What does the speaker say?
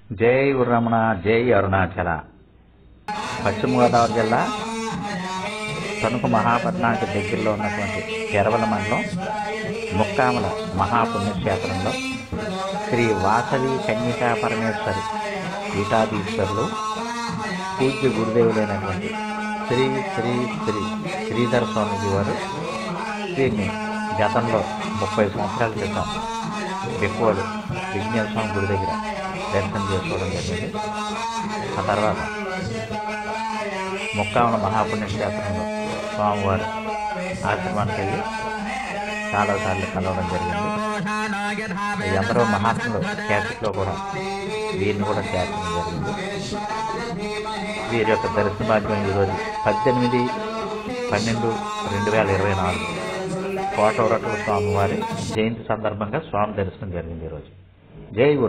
జై గురురమణ, జై అరుణాచల. పశ్చిమ గోదావరి జిల్లా తణుకు మహాపట్నానికి దగ్గరలో ఉన్నటువంటి ఎరవల మండలం ముక్కామల మహాపుణ్యక్షేత్రంలో శ్రీ వాసవి కన్యకా పరమేశ్వరి పీఠాధీశ్వరులు పూజ్య గురుదేవులైనటువంటి శ్రీ శ్రీ శ్రీ శ్రీధర స్వామిజీ వారు దీన్ని గతంలో 30 సంవత్సరాల క్రితం ఎక్కువలు విజ్ఞాన స్వామి గుడి దగ్గర దర్శనం చేసుకోవడం జరిగింది. ఆ తర్వాత ముక్కామల మహాపుణ్యక్షేత్రంలో స్వామివారి ఆశ్రమానికి వెళ్ళి చాలాసార్లు కలవడం జరిగింది. ఎందరో మహాత్ములు క్యాసెట్లో కూడా వీరిని కూడా చేర్చడం జరిగింది. వీరి యొక్క దర్శన భాగ్యం ఈరోజు 18/12/2024 కోటవరట్ల స్వామివారి జయంతి సందర్భంగా స్వామి దర్శనం జరిగింది ఈరోజు. జై గురు.